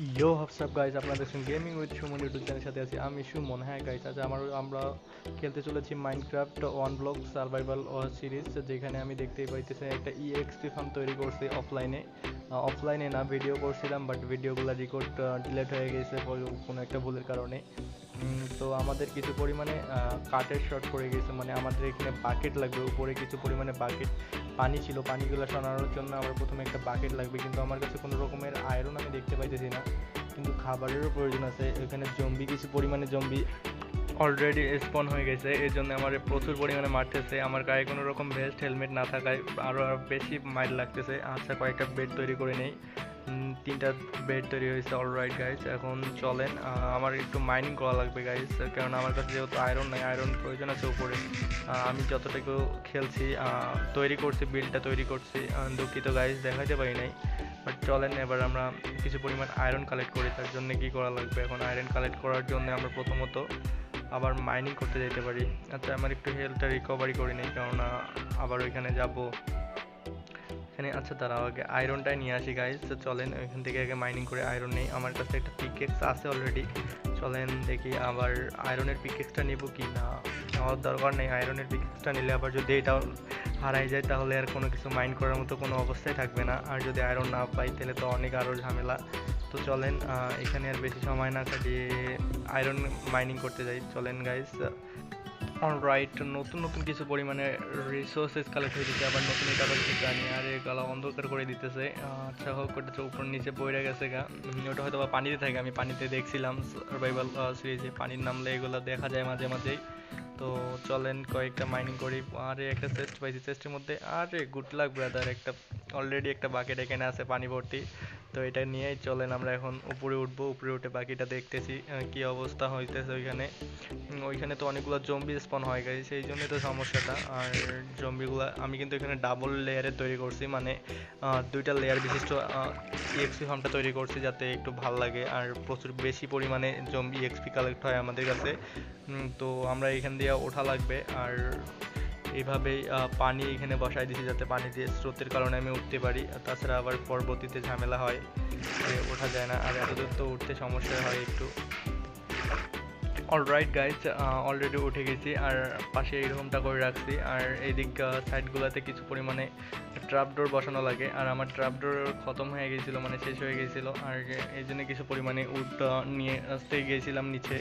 ইয়ো WhatsApp guys, আপনারা দেখছেন gaming with Suman YouTube চ্যানেলের সাথে আছি আমি সুমন। হ্যাঁ গাইজ, আজ আমরা খেলতে চলেছি Minecraft one block survival series, যেখানে আমি দেখতেই পাইতেছি একটা ইএক্সপি ফার্ম তৈরি করছি অফলাইনে। অফলাইনে না, ভিডিও করছিলাম, বাট ভিডিওগুলো রেকর্ড ডিলেট হয়ে গেছে কোনো একটা ভুলের কারণে। তো আমাদের কিছু পরিমাণে কাঠের শর্ট পড়ে গেছে, মানে আমাদের এখানে বাকেট লাগবে। উপরে কিছু পরিমাণে বাকেট পানি ছিল, পানিগুলো সরানোর জন্য আমার প্রথমে একটা বাকেট লাগবে, কিন্তু আমার কাছে কোনো রকমের আয়রন আমি দেখতে পাইতেছি না। কিন্তু খাবারেরও প্রয়োজন আছে। এখানে জম্বি, কিছু পরিমাণে জম্বি অলরেডি স্পন হয়ে গেছে, এই জন্য আমার প্রচুর পরিমাণে মারতেছে। আমার গায়ে কোনো রকম ভেস্ট হেলমেট না থাকায় আরও বেশি মাইর লাগতেছে। আচ্ছা, কয়েকটা বেড তৈরি করে নেই। তিনটা বেড তৈরি হয়েছে। অলরাইট গাইস, এখন চলেন। আমার একটু মাইনিং করা লাগবে গাইস, কারণ আমার কাছে যেহেতু আয়রন নাই, আয়রন প্রয়োজন আছে উপরে। আমি যতটুকু খেলছি তৈরি করছি, বিলটা তৈরি করছি। দুঃখিত গাইস, দেখাতে পারি নাই। বাট চলেন, এবার আমরা কিছু পরিমাণ আয়রন কালেক্ট করি। তার জন্য কি করা লাগবে? এখন আয়রন কালেক্ট করার জন্য আমরা প্রথমত আবার মাইনিং করতে যেতে পারি। আচ্ছা, আমার একটু হেলথটা রিকভারি করে নেই, কারণ আবার ওইখানে যাব এখানে। আচ্ছা, তারা আগে আয়রনটাই নিয়ে আসি গাইজ। চলেন ওইখান থেকে আগে মাইনিং করে আয়রন নেই। আমার কাছে একটা পিকেক্স আছে অলরেডি। চলেন দেখি আবার আয়রনের পিকেক্সটা নেব কি না। নেওয়ার দরকার নেই, আয়রনের পিকেক্সটা নিলে আবার যদি এটাও হারাই যায় তাহলে আর কোনো কিছু মাইন করার মতো কোনো অবস্থায় থাকবে না। আর যদি আয়রন না পাই তাহলে তো অনেক আরও ঝামেলা। তো চলেন এখানে আর বেশি সময় না কাটিয়ে আয়রন মাইনিং করতে যাই। চলেন গাইজ। অলরাইট, নতুন নতুন কিছু পরিমাণে রিসোর্সেস কালেক্ট হয়ে দিচ্ছে। আবার নতুন এটা আবার কি জানি, আর এগুলো অন্ধকার করে দিতেছে। আচ্ছা হোক, ওটা উপর নিচে বইরা গেছে গা। ওটা হয়তো বা পানিতে থাকে, আমি পানিতে দেখছিলাম সার্ভাইভাল সিরিজে। পানির নামলে এগুলো দেখা যায় মাঝে মাঝেই। তো চলেন কয়েকটা মাইনিং করি। আরে একটা চেস্ট পাইছি, চেস্টের মধ্যে আরে গুড লাক ব্রাদার, একটা অলরেডি একটা বাকেট এখানে আছে পানি ভর্তি। তো এটা নিয়েই চলেন আমরা এখন উপরে উঠবো। উপরে উঠে বাকিটা দেখতেছি কি অবস্থা হইতেছে ওইখানে। ওইখানে তো অনেকগুলো জম্বি স্পন হয়ে গেছে, সেই জন্যই তো সমস্যাটা। আর জম্বিগুলো আমি কিন্তু এখানে ডাবল লেয়ারে তৈরি করছি, মানে দুইটা লেয়ার বিশিষ্ট ইএক্সপি ফার্মটা তৈরি করছি, যাতে একটু ভাল লাগে আর প্রচুর বেশি পরিমাণে জম্বি এক্সপি কালেক্ট হয় আমাদের কাছে। তো আমরা এখান দিয়ে ওঠা লাগবে। আর এইভাবেই পানি এখানে বসাই দিছি, যাতে পানি দিয়ে স্রোতের কারণে আমি উঠতে পারি। তাছাড়া আবার পরবর্তীতে ঝামেলা হয়, ওঠা যায় না। আর এতদূর তো উঠতে সমস্যা হয় একটু। অলরাইট গাইজ, অলরেডি উঠে গেছি, আর পাশে এইরকমটা করে রাখছি। আর এইদিক সাইডগুলোতে কিছু পরিমাণে ট্র্যাপ ডোর বসানো লাগে, আর আমার ট্র্যাপ ডোর খতম হয়ে গেছিলো, মানে শেষ হয়ে গেছিলো। আর এই জন্য কিছু পরিমাণে উড নিয়ে আসতে গিয়েছিলাম নিচে।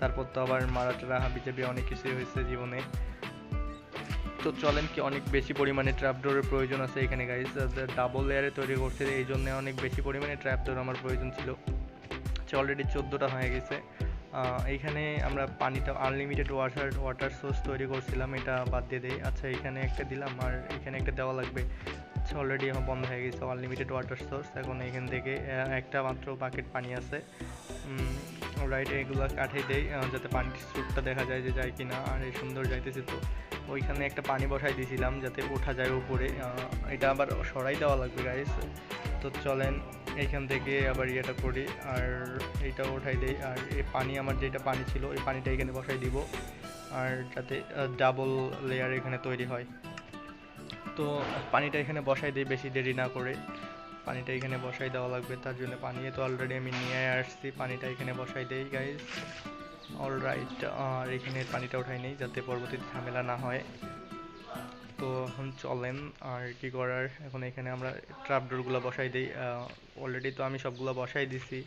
তারপর তো আবার মারাটারা হাবিজাবি অনেক কিছুই হয়েছে জীবনে। তো চলেন, কি অনেক বেশি পরিমাণে ট্র্যাপ ডোরের প্রয়োজন আছে এখানে গাইজ। ডাবল লেয়ারে তৈরি করছে, এই জন্য অনেক বেশি পরিমাণে ট্র্যাপ ডোর আমার প্রয়োজন ছিল। অলরেডি 14টা হয়ে গেছে। এইখানে আমরা পানিটা আনলিমিটেড ওয়াটার সোর্স তৈরি করছিলাম, এটা বাদ দিয়ে দেই। আচ্ছা, এখানে একটা দিলাম, আর এখানে একটা দেওয়া লাগবে। আচ্ছা, অলরেডি এখন বন্ধ হয়ে গেছে আনলিমিটেড ওয়াটার সোর্স। এখন এখান থেকে একটা মাত্র বাকেট পানি আছে। রাইট, এগুলো কাঠে দেই যাতে পানির স্রোতটা দেখা যায় যে যায় কি না। আর এই সুন্দর যাইতেছে। তো ওইখানে একটা পানি বসাই দিয়েছিলাম যাতে ওঠা যায় উপরে। এটা আবার সরাই দেওয়া লাগবে গাইস। তো চলেন এইখান থেকে আবার ইয়েটা করি, আর এইটা ওঠাই দেই। আর এই পানি, আমার যেটা পানি ছিল ওই পানিটা এখানে বসাই দিব, আর যাতে ডাবল লেয়ার এখানে তৈরি হয়। তো পানিটা এখানে বসাই দিই বেশি দেরি না করে। পানিটা এখানে বসাই দেওয়া লাগবে, তার জন্য পানি তো অলরেডি আমি নিয়ে আসছি। পানিটা এখানে বসাই দেই গাইস। অলরাইট, আর এখানে পানিটা উঠাই নেই যাতে পরবর্তীতে ঝামেলা না হয়। তো এখন চলেন, আর কি করার। এখন এখানে আমরা ট্র্যাপ ডোরগুলো বসাই দিই। অলরেডি তো আমি সবগুলো বসাই দিছি,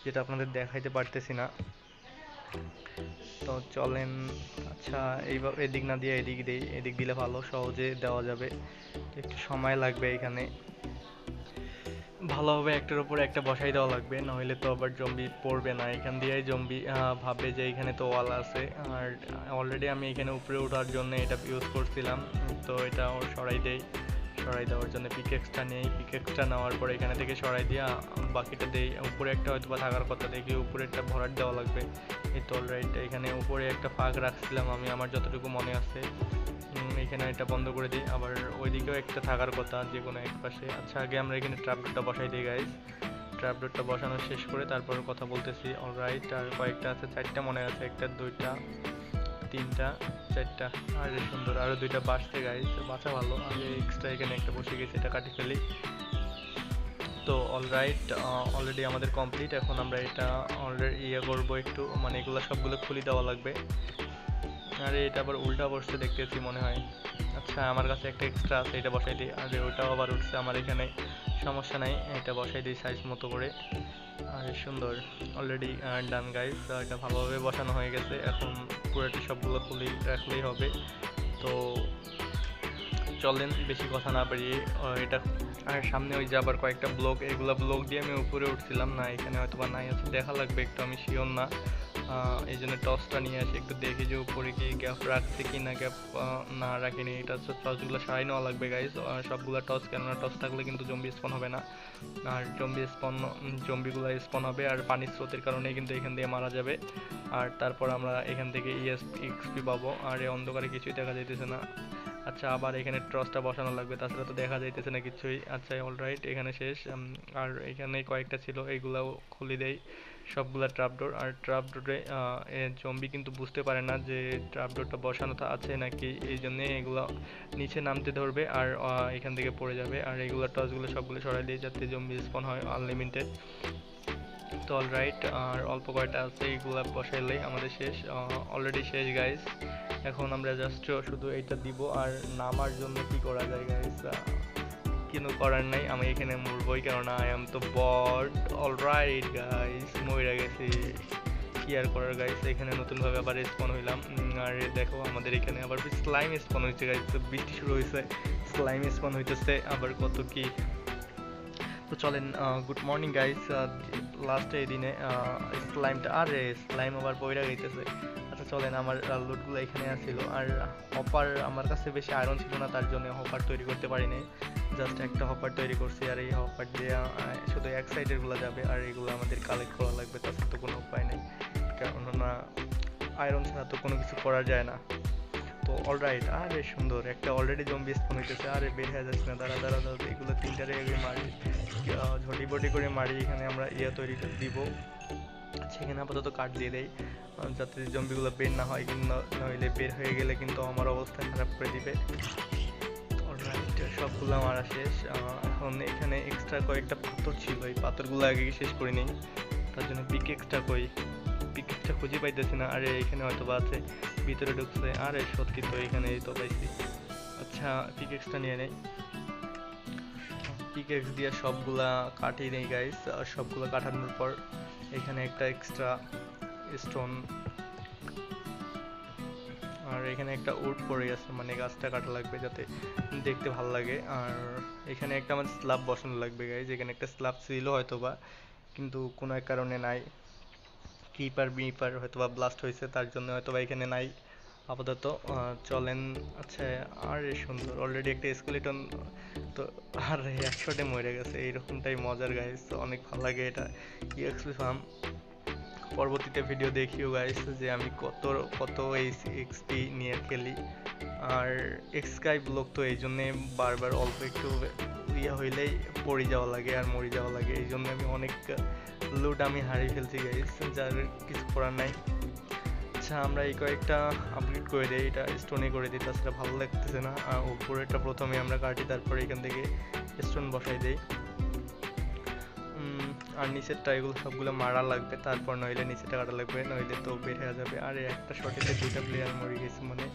যেটা আপনাদের দেখাইতে পারতেছি না। তো চলেন। আচ্ছা, এইভাবে এদিক না দিয়ে এদিক দিই, এদিক দিলে ভালো, সহজে দেওয়া যাবে। একটু সময় লাগবে এখানে। ভালোভাবে একটার উপর একটা বসাই দেওয়া লাগবে, নইলে তো আবার জম্বি পড়বে না। এখান দিয়েই জম্বি ভাববে যে এখানে তো ওয়াল আছে। আর অলরেডি আমি এখানে উপরে ওঠার জন্য এটা ইউজ করছিলাম, তো এটা ওর সরাই দেই। সরাই দেওয়ার জন্য পিকেক্সটা নেই, পিকেক্সটা নেওয়ার পর এখানে থেকে সরাই দিয়া বাকিটা দেই। উপরে একটা হয়তো বা থাকার কথা, দেখি উপরে একটা ভরাট দেওয়া লাগবে। এই তো অলরাইট, এখানে উপরে একটা ফাঁক রাখছিলাম আমি, আমার যতটুকু মনে আছে। এখানে এটা বন্ধ করে দিই। আবার ওইদিকেও একটা থাকার কথা, যে কোনো এক পাশে। আচ্ছা, আগে আমরা এখানে ট্র্যাপডোরটা বসাই দিই গাইজ। ট্র্যাপডোরটা বসানো শেষ করে তারপর কথা বলতেছি। অলরাইট, আর কয়েকটা আছে, 4টা মনে আছে। একটা, 2টা, 3টা, 4টা। আর সুন্দর, আরও 2টা বাঁচতে গাইজ, বাঁচা ভালো। আগে এক্সট্রা এখানে একটা বসে গেছে, এটা কাটি ফেলি। তো অলরাইট, অলরেডি আমাদের কমপ্লিট। এখন আমরা এটা অলরেডি করবো একটু, মানে এগুলো সবগুলো খুলে দেওয়া লাগবে। আরে এটা আবার উল্টা বসছে দেখতেছি মনে হয়। আচ্ছা, আমার কাছে একটা এক্সট্রা আছে, এটা বসাই দিই। আরে ওইটাও আবার উঠছে আমার এখানে, সমস্যা নাই, এটা বসাই দিই সাইজ মতো করে। আরে সুন্দর, অলরেডি ডান গাইস। এটা ভালোভাবে বসানো হয়ে গেছে, এখন পুরোটি সবগুলো খুলে রাখলেই হবে। তো চলেন বেশি কথা না বাড়িয়ে এটা, আর সামনে ওই যে আবার কয়েকটা ব্লক, এগুলা ব্লক দিয়ে আমি উপরে উঠছিলাম না, এখানে হয়তো বা নাই আছে, দেখা লাগবে একটু, আমি শিওর না। এই জন্য টসটা নিয়ে আসি, একটু দেখি যে উপরে কি গ্যাপ রাখছে কি না, গ্যাপ না রাখিনি। এটা হচ্ছে টসগুলো সারাই নেওয়া লাগবে গাইজ, সবগুলো টস, কেননা টস থাকলে কিন্তু জম্বি স্পন হবে না, আর জম্বিগুলো স্পন হবে, আর পানির স্রোতের কারণে কিন্তু এখান দিয়ে মারা যাবে। আর তারপর আমরা এখান থেকে এক্সপি পাবো। আর এই অন্ধকারে কিছুই দেখা যাইতেছে না। আচ্ছা, আবার এখানে টর্চটা বসানো লাগবে, তাছাড়া তো দেখা যাইতেছে না কিছুই। আচ্ছা অলরাইট, এখানে শেষ। আর এখানে কয়েকটা ছিল, এইগুলাও খুলে দেই সবগুলা ট্র্যাপডোর। আর ট্র্যাপডোরে জম্বি কিন্তু বুঝতে পারে না যে ট্র্যাপডোরটা বসানো আছে নাকি, এই জন্যে এগুলো নিচে নামতে ধরবে আর এখান থেকে পড়ে যাবে। আর এইগুলো টর্চগুলো সবগুলো সরাই দিয়ে যাতে জম্বি স্পন হয় আনলিমিটেড। তো অলরাইট, আর অল্প কয়টা আছে, এইগুলা বসাইলেই আমাদের শেষ, অলরেডি শেষ গাইস। এখন আমরা জাস্ট শুধু এইটা দিব। আর নামার জন্য কি করা যায় গাইস, কিছু করার নাই, আমি এখানে মরবই, কেননা আই এম তো বট। অলরাইট গাইস, মরে গেছি, কি আর করার গাইস। এখানে নতুনভাবে আবার স্পন হইলাম। আর দেখো আমাদের এখানে আবার স্লাইম স্পন হয়েছে গাইস, বৃষ্টি শুরু হয়েছে, স্লাইম স্পন হইতেছে আবার কত কি। তো চলেন, গুড মর্নিং গাইস। লাস্টে এই দিনে স্লাইমটা, আরে স্লাইম আবার পয়রা গেছে। আচ্ছা চলেন, আমার লুটগুলো এখানে আসছিল। আর হপার আমার কাছে বেশি আয়রন ছিল না, তার জন্য হপার তৈরি করতে পারিনি, জাস্ট একটা হপার তৈরি করছি। আর এই হপার দিয়ে শুধু এক সাইডের গুলো যাবে, আর এগুলো আমাদের কালেক্ট করা লাগবে, তাছাড়া তো কোনো উপায় নেই, কেননা আয়রন ছাড়া তো কোনো কিছু করা যায় না। তো অলরাইট, আরে সুন্দর, একটা অলরেডি জম্বি স্পন হইতেছে। আরে বের হয়ে যাচ্ছে না, দাঁড়া দাঁড়া দাঁড়া, এগুলো তিনটারে আগে মারি, ঝটিপটি করে মারি। এখানে আমরা তৈরি করে দিব, সেখানে আপাতত কাট দিয়ে দেই, যাতে জম্বিগুলো বের না হয়, কিন্তু নইলে বের হয়ে গেলে কিন্তু আমার অবস্থা খারাপ করে দিবে। অলরাইট, সবগুলো মারা শেষ। এখন এখানে এক্সট্রা কয়েকটা পাথর ছিল, এই পাথরগুলো আগে শেষ করে নিই, তার জন্য পিকেক্সটা কই, পিকেক্সটা খুঁজে পাইতেছি না। আরে এখানে হয়তো বা আছে, ভিতরে ঢুকছে। আরে সত্যি তো, এখানে এই তো পাইছি। আচ্ছা, পিকেক্সটা নিয়ে নেই, পিকেক্স দিয়ে সবগুলা কাটিয়ে নেই গাইস। আর সবগুলো কাটানোর পর এখানে একটা এক্সট্রা স্টোন, আর এখানে একটা উড পড়ে গেছে, মানে গাছটা কাটা লাগবে যাতে দেখতে ভালো লাগে। আর এখানে একটা আমার স্ল্যাব বসানো লাগবে গাইস, এখানে একটা স্ল্যাব ছিল হয়তো বা, কিন্তু কোনো এক কারণে নাই, কিপার বিপার হয়তো বা ব্লাস্ট হয়েছে, তার জন্য হয়তো বা এখানে নাই আপাতত। চলেন, আচ্ছা, আর সুন্দর, অলরেডি একটা স্কেলেটন তো, আর একশোটে মরে গেছে, এইরকমটাই মজার গাইস, অনেক ভালো লাগে এটা ইএক্সপি ফার্ম। পরবর্তীতে ভিডিও দেখিও গাইস যে আমি কত কত এই এক্সপি নিয়ে খেলি। আর এক্সকাই ব্লক তো এই জন্যে বারবার অল্প একটু হইলেই পড়ে যাওয়া লাগে আর মরে যাওয়া লাগে, এই জন্য আমি অনেক লুট আমি হারিয়ে ফেলছি গাইস, যার কিছু করার নাই। আচ্ছা, আমরা এই কয়েকটা আপগ্রেড করে দিই, এটা স্টোনে করে দিই, তাছাড়া ভালো লাগতেছে না। উপরেরটা প্রথমে আমরা কাটি, তারপরে এখান থেকে স্টোন বসাই দিই। আর নিচেরটা এগুলো সবগুলো মারা লাগবে, তারপর নইলে নিচেটা কাটা লাগবে, নইলে তো বের হয়ে যাবে। আর একটা শটেতে দুইটা প্লেয়ার মরে গেছে, মানে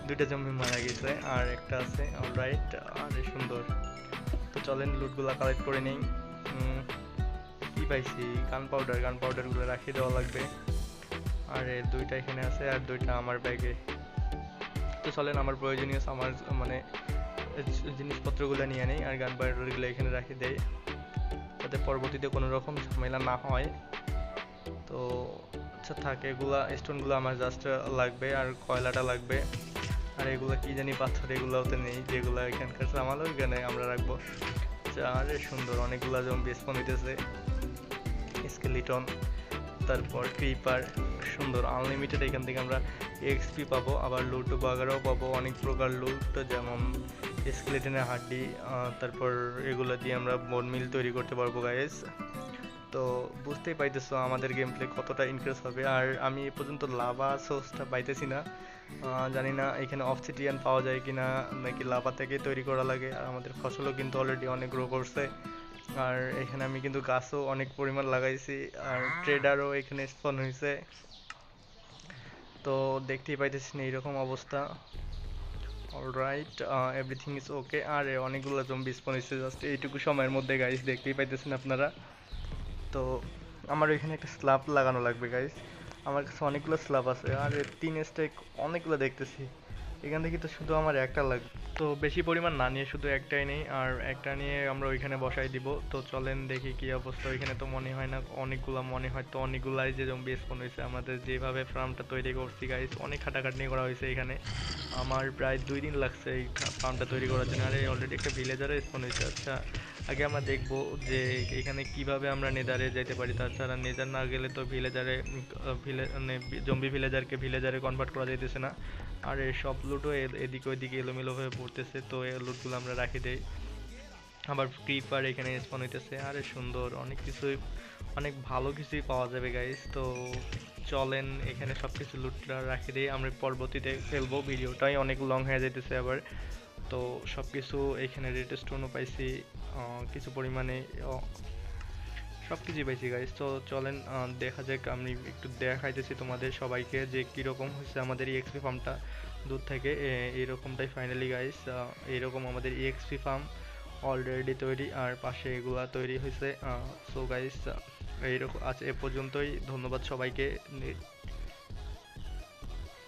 দুইটা জম্বি মারা গেছে, আর একটা আছে। অলরাইট, আরে সুন্দর। তো চলেন লুটগুলো কালেক্ট করে নেই। কি পাইছি, গান পাউডারগুলো রাখিয়ে দেওয়া লাগবে। আর দুইটা এখানে আছে, আর দুইটা আমার ব্যাগে। তো চলেন, আমার প্রয়োজনীয় আমার মানে জিনিসপত্রগুলো নিয়ে নেই, আর গান পাউডারগুলো এখানে রাখি দেই, যাতে পরবর্তীতে কোনো রকম ঝামেলা না হয়। তো আচ্ছা থাক, এগুলা স্টোনগুলো আমার জাস্ট লাগবে, আর কয়লাটা লাগবে। আর এগুলো কি জানি পাথর, এগুলোতে নেই, যেগুলো এখানকার সামাল ওইখানে আমরা রাখবো। আরে সুন্দর, অনেকগুলো জম্বি স্পন হইতেছে, স্কেলিটন, তারপর ক্রিপার, সুন্দর আনলিমিটেড। এখান থেকে আমরা এক্সপি পাবো, আবার লুট বাগারও পাবো, অনেক প্রকার লুট, যেমন স্কেলেটনের হাড্ডি, তারপর এগুলো দিয়ে আমরা বোন মিল তৈরি করতে পারবো গাইস। তো বুঝতেই পাইতেছো আমাদের গেম প্লে কতটা ইনক্রিজ হবে। আর আমি এ পর্যন্ত লাভা সোর্সটা পাইতেছি না, জানি না এখানে অবসিডিয়ান পাওয়া যায় কিনা, নাকি লাভা থেকে তৈরি করা লাগে। আর আমাদের ফসলও কিন্তু অলরেডি অনেক গ্রো করছে, আর এখানে আমি কিন্তু গাছও অনেক পরিমাণ লাগাইছি, আর ট্রেডারও এখানে স্পন হয়েছে। তো দেখতেই পাইতেছেন এইরকম অবস্থা। Alright, everything is okay. আর অনেকগুলো জম্বি স্পন হয়েছে জাস্ট এইটুকু সময়ের মধ্যে গাইস, দেখতেই পাইতেছেন আপনারা। তো আমার এখানে একটা স্ল্যাব লাগানো লাগবে গাইস, আমার কাছে অনেকগুলো স্ল্যাব আছে, আর 3 স্টেক অনেকগুলো দেখতেছি। এখান থেকে তো শুধু আমার একটা লাগবে, তো বেশি পরিমাণ না নিয়ে শুধু একটাই নেই, আর একটা নিয়ে আমরা ওইখানে বসাই দিব। তো চলেন দেখি কি অবস্থা। ওইখানে তো মনে হয় না অনেকগুলা, মনে হয় তো অনেকগুলাই যে জম্বি স্পন হয়েছে। আমাদের যেভাবে ফার্মটা তৈরি করছি গাইস, অনেক খাটাখাটনি করা হয়েছে এখানে, আমার প্রায় 2 দিন লাগছে এই ফার্মটা তৈরি করার জন্য। আরে অলরেডি একটা ভিলেজারে স্পন হয়েছে। আচ্ছা, আগে আমরা দেখবো যে এখানে কিভাবে আমরা নেদারে যেতে পারি। তাছাড়া নেদার না গেলে তো ভিলেজারে মানে জম্বি ভিলেজারকে ভিলেজারে কনভার্ট করা যাইতেছে না। আর এই সব লুটও এদিকে ওইদিকে এলোমেলো হয়ে পড়তেছে, তো এই লুটগুলো আমরা রাখি দেই। আবার ক্রিপার এখানে স্পন হইতেছে, আরে সুন্দর, অনেক কিছুই, অনেক ভালো কিছুই পাওয়া যাবে গাইস। তো চলেন এখানে সব কিছু লুটটা রাখি দিই, আমরা পরবর্তীতে খেলবো। ভিডিওটাই অনেক লং হয়ে যাইতেছে আবার। তো সব কিছু এখানে রেড স্টোনও পাইছি কিছু পরিমাণে, সব কিছুই পাইছি গাইস। তো চলেন দেখা যাক, আমি একটু দেখাইতেছি তোমাদের সবাইকে যে কীরকম হচ্ছে আমাদের ইএক্সপি ফার্মটা দূর থেকে। এইরকমটাই ফাইনালি গাইস, এইরকম আমাদের ইএক্সপি ফার্ম অলরেডি তৈরি, আর পাশে এগুলা তৈরি হয়েছে। সো গাইস, এইরকম আজ এ পর্যন্তই, ধন্যবাদ সবাইকে।